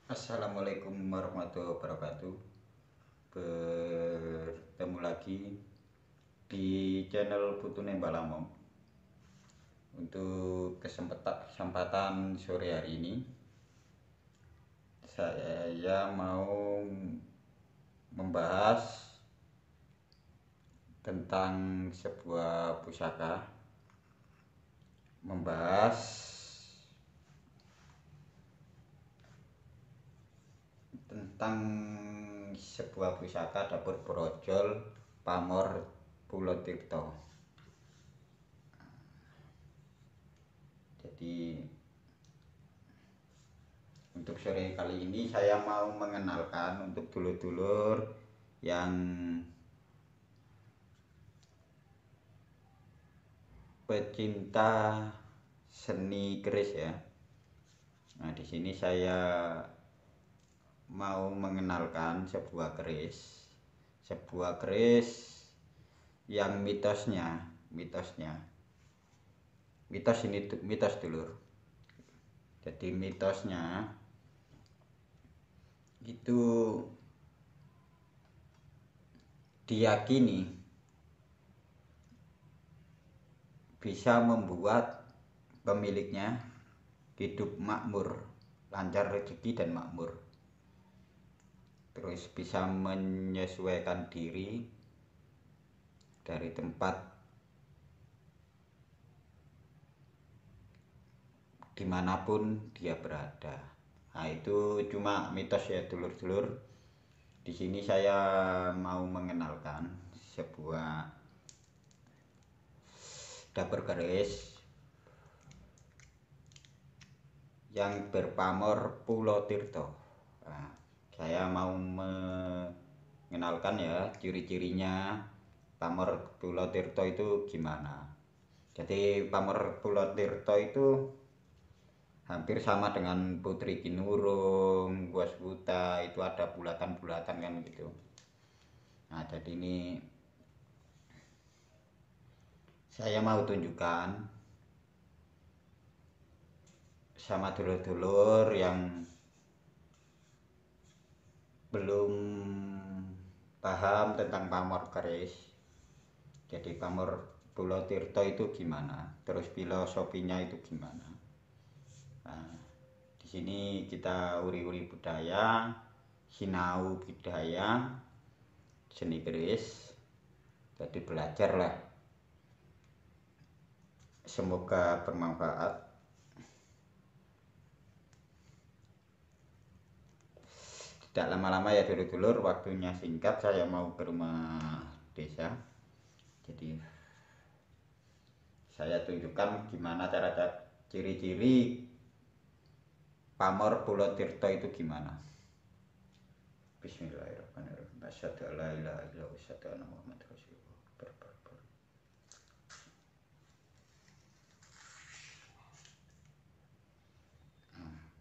Assalamualaikum warahmatullahi wabarakatuh. Bertemu lagi di channel Putune Balamong. Untuk kesempatan sore hari ini, saya mau membahas tentang sebuah pusaka, membahas tentang sebuah pusaka dapur brojol pamor Pulo Tirto. Jadi untuk sore kali ini saya mau mengenalkan untuk dulur-dulur yang pecinta seni keris ya. Nah, di sini saya mau mengenalkan sebuah keris yang mitos ini mitos dulur. Jadi mitosnya itu diyakini bisa membuat pemiliknya hidup makmur, lancar rezeki dan makmur. Terus bisa menyesuaikan diri dari tempat dimanapun dia berada. Nah, itu cuma mitos ya dulur-dulur. Di sini saya mau mengenalkan sebuah dapur keris yang berpamor Pulo Tirto. Nah, saya mau mengenalkan ya ciri-cirinya pamor Pulo Tirto itu gimana. Jadi pamor Pulo Tirto itu hampir sama dengan Putri Kinurung, Buas Buta, itu ada bulatan-bulatan kan gitu. Nah, jadi ini saya mau tunjukkan sama dulur-dulur yang belum paham tentang pamor keris. Jadi pamor Pulo Tirto itu gimana, terus filosofinya itu gimana. Nah, di sini kita uri-uri budaya, sinau budaya, seni keris. Jadi belajar lah. Semoga bermanfaat. Tidak lama-lama ya dulur-dulur, waktunya singkat, saya mau ke rumah desa. Jadi saya tunjukkan gimana cara ciri-ciri pamor Pulo Tirto itu gimana. Bismillahirrahmanirrahim. Asyhadu an la ilaha illallah wa asyhadu anna Muhammadar Rasulullah.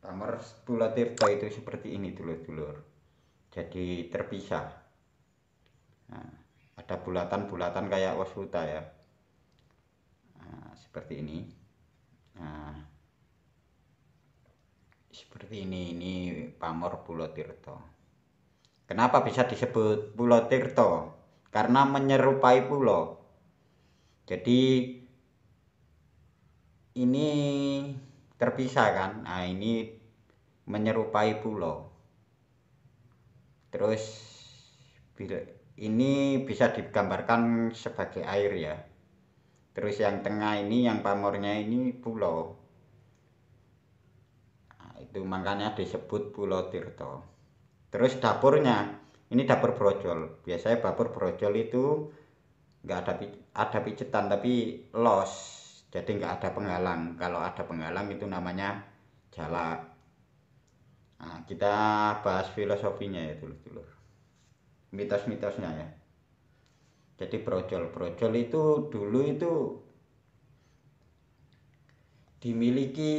Pamor Pulo Tirto itu seperti ini dulur-dulur. Jadi terpisah. Nah, ada bulatan-bulatan kayak wasuta ya. Nah, seperti ini. Nah, seperti ini pamor Pulo Tirto. Kenapa bisa disebut Pulo Tirto? Karena menyerupai pulau. Jadi ini terpisah kan. Nah, ini menyerupai pulau. Terus ini bisa digambarkan sebagai air ya. Terus yang tengah ini, yang pamornya ini pulau. Nah, itu makanya disebut Pulo Tirto. Terus dapurnya, ini dapur brojol. Biasanya dapur brojol itu nggak ada pijetan tapi los. Jadi nggak ada penghalang. Kalau ada penghalang itu namanya jala. Nah, kita bahas filosofinya ya dulur-dulur. Mitos-mitosnya ya. Jadi brojol itu dulu itu dimiliki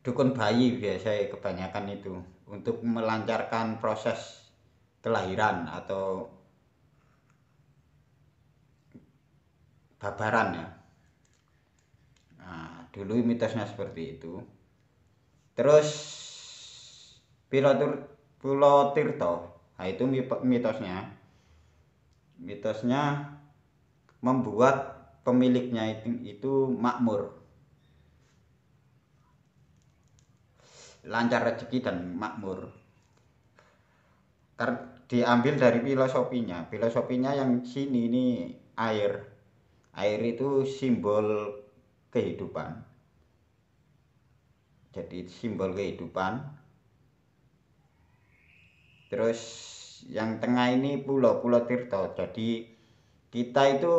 dukun bayi biasanya kebanyakan itu untuk melancarkan proses kelahiran atau babaran ya. Nah, dulu mitosnya seperti itu. Terus Pulau Tirto. Nah, itu mitosnya. Mitosnya membuat pemiliknya itu makmur, lancar rezeki dan makmur. Diambil dari filosofinya. Filosofinya yang sini ini air. Air itu simbol kehidupan. Jadi simbol kehidupan. Terus yang tengah ini Pulau Tirto. Jadi kita itu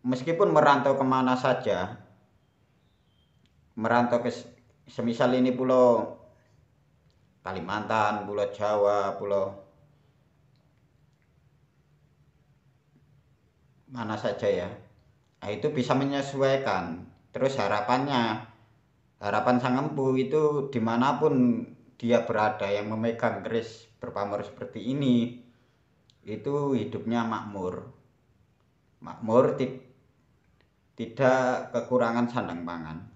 meskipun merantau kemana saja, merantau ke semisal ini Pulau Kalimantan, Pulau Jawa, Pulau mana saja ya. Nah, itu bisa menyesuaikan. Terus harapan sang empu itu dimanapun dia berada yang memegang keris berpamor seperti ini, itu hidupnya makmur. Makmur tidak kekurangan sandang pangan.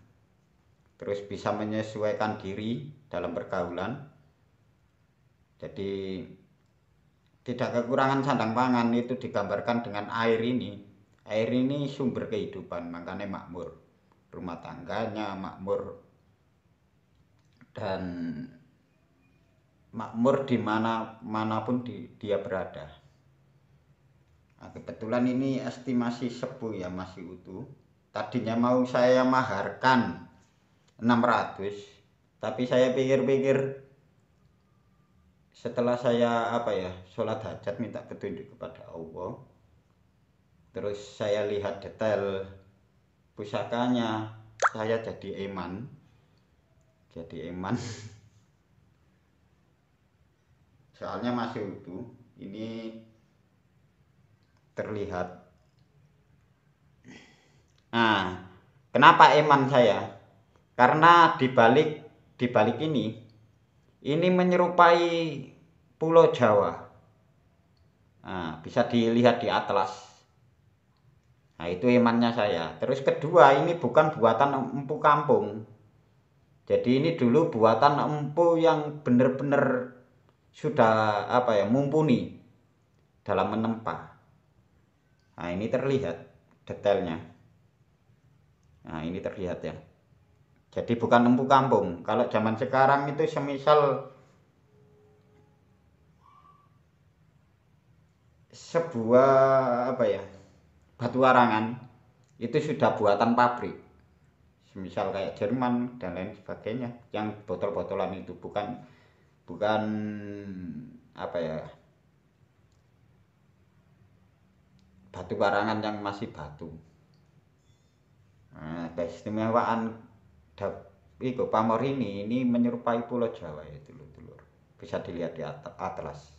Terus bisa menyesuaikan diri dalam pergaulan. Jadi tidak kekurangan sandang pangan itu digambarkan dengan air ini. Air ini sumber kehidupan, makanya makmur. Rumah tangganya makmur dan makmur di manapun dia berada. Nah, kebetulan ini estimasi sepuh ya, masih utuh. Tadinya mau saya maharkan 600, tapi saya pikir-pikir setelah saya sholat hajat minta petunjuk kepada Allah, terus saya lihat detail pusakanya, saya jadi eman. Soalnya masih utuh, ini terlihat. Nah, kenapa eman saya? Karena dibalik ini menyerupai Pulau Jawa. Nah, bisa dilihat di atlas. Nah, itu imannya saya. Terus kedua, ini bukan buatan empu kampung. Jadi ini dulu buatan empu yang benar-benar sudah mumpuni dalam menempa. Nah, ini terlihat detailnya. Nah, ini terlihat ya. Jadi bukan empu kampung. Kalau zaman sekarang itu semisal sebuah batu arangan itu sudah buatan pabrik, semisal kayak Jerman dan lain sebagainya, yang botol-botolan itu bukan batu arangan yang masih batu. Nah, keistimewaan pamor ini menyerupai Pulau Jawa ya, dulur-dulur. Bisa dilihat di atlas.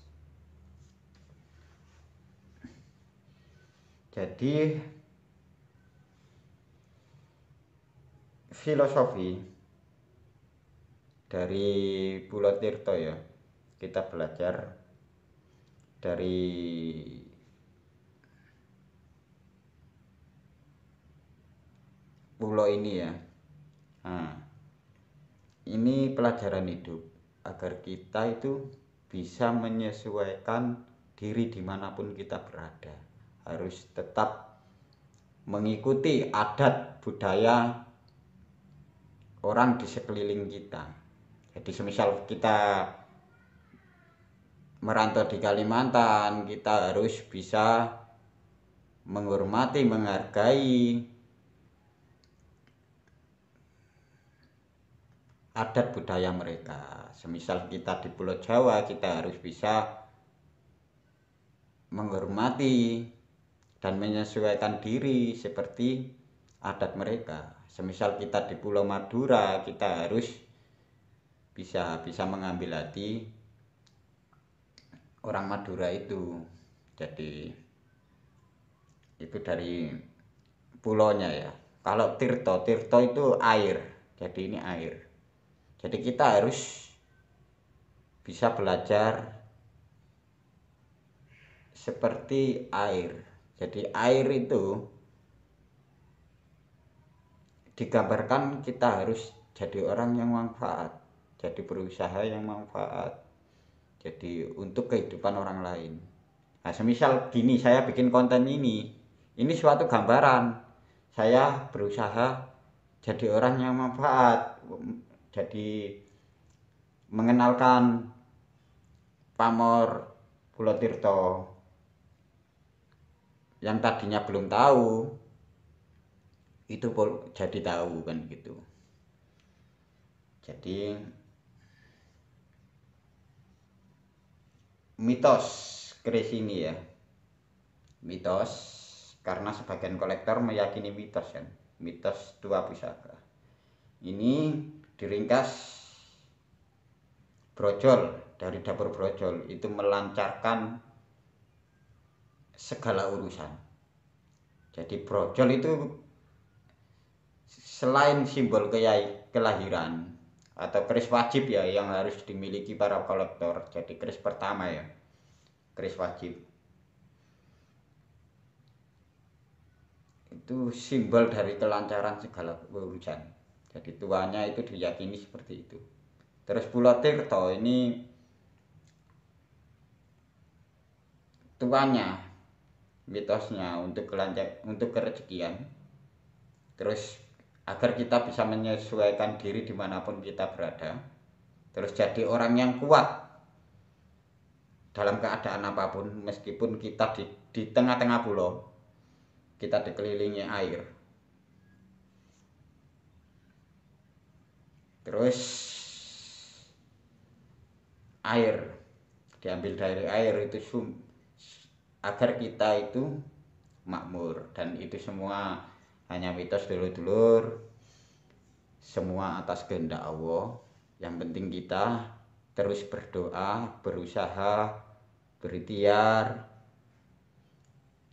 Jadi filosofi dari Pulau Tirto ya, kita belajar dari pulau ini ya. Nah, ini pelajaran hidup agar kita itu bisa menyesuaikan diri dimanapun kita berada. Harus tetap mengikuti adat budaya orang di sekeliling kita. Jadi semisal kita merantau di Kalimantan, kita harus bisa menghormati, menghargai adat budaya mereka. Semisal kita di Pulau Jawa, kita harus bisa menghormati dan menyesuaikan diri seperti adat mereka. Semisal kita di Pulau Madura, kita harus bisa mengambil hati orang Madura itu. Jadi itu dari pulaunya ya. Kalau Tirto itu air. Jadi ini air. Jadi kita harus bisa belajar seperti air. Jadi air itu digambarkan kita harus jadi orang yang manfaat. jadi berusaha yang manfaat, jadi untuk kehidupan orang lain. Nah, semisal gini, saya bikin konten ini suatu gambaran saya berusaha jadi orang yang manfaat, jadi mengenalkan pamor Pulau Tirto yang tadinya belum tahu, itu jadi tahu kan gitu. Jadi mitos keris ini ya, mitos karena sebagian kolektor meyakini mitos kan, mitos dua pusaka. Ini diringkas brojol dari dapur brojol itu melancarkan segala urusan. Jadi brojol itu selain simbol kelahiran atau keris wajib ya yang harus dimiliki para kolektor. Jadi keris pertama ya, keris wajib. Itu simbol dari kelancaran segala urusan. Jadi tuanya itu diyakini seperti itu. Terus Pulau Tirto ini tuanya, mitosnya untuk kerezekian. Terus agar kita bisa menyesuaikan diri dimanapun kita berada. Terus jadi orang yang kuat dalam keadaan apapun, meskipun kita di tengah-tengah pulau, kita dikelilingi air. Terus air diambil dari air itu agar kita itu makmur, dan itu semua hanya mitos dulur-dulur, semua atas kehendak Allah. Yang penting kita terus berdoa, berusaha, berikhtiar,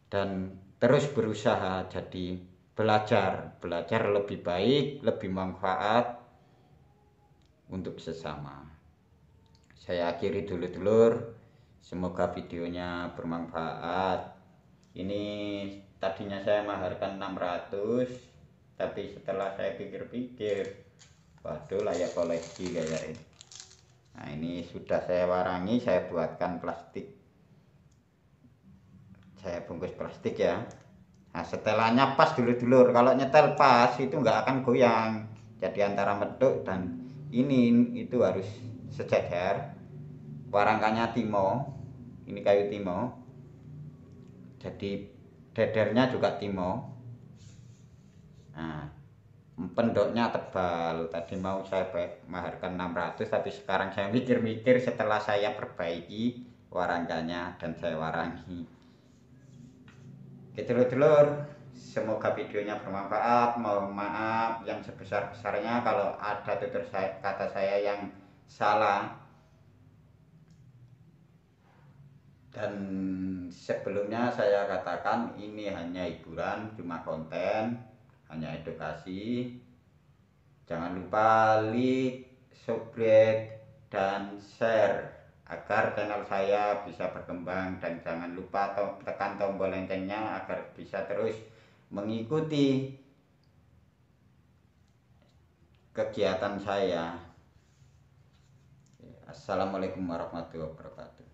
dan terus berusaha jadi belajar lebih baik, lebih manfaat untuk sesama. Saya akhiri dulur-dulur, semoga videonya bermanfaat. Ini tadinya saya maharkan 600, tapi setelah saya pikir-pikir, waduh layak koleksi kayak ini. Nah, ini sudah saya warangi, saya buatkan plastik, saya bungkus plastik ya. Nah, setelannya pas dulur-dulur, kalau nyetel pas itu nggak akan goyang. Jadi antara meduk dan ini itu harus sejajar. Warangkanya timo, ini kayu timo, jadi dedernya juga timo. Nah, pendoknya tebal. Tadi mau saya maharkan 600, tapi sekarang saya mikir-mikir setelah saya perbaiki warangkanya dan saya warangi. Oke dulur-dulur, semoga videonya bermanfaat. Mohon maaf yang sebesar-besarnya kalau ada tutur kata saya yang salah. Dan sebelumnya saya katakan ini hanya hiburan, cuma konten, hanya edukasi. Jangan lupa like, subscribe, dan share agar channel saya bisa berkembang, dan jangan lupa tekan tombol loncengnya agar bisa terus mengikuti kegiatan saya. Assalamualaikum warahmatullahi wabarakatuh.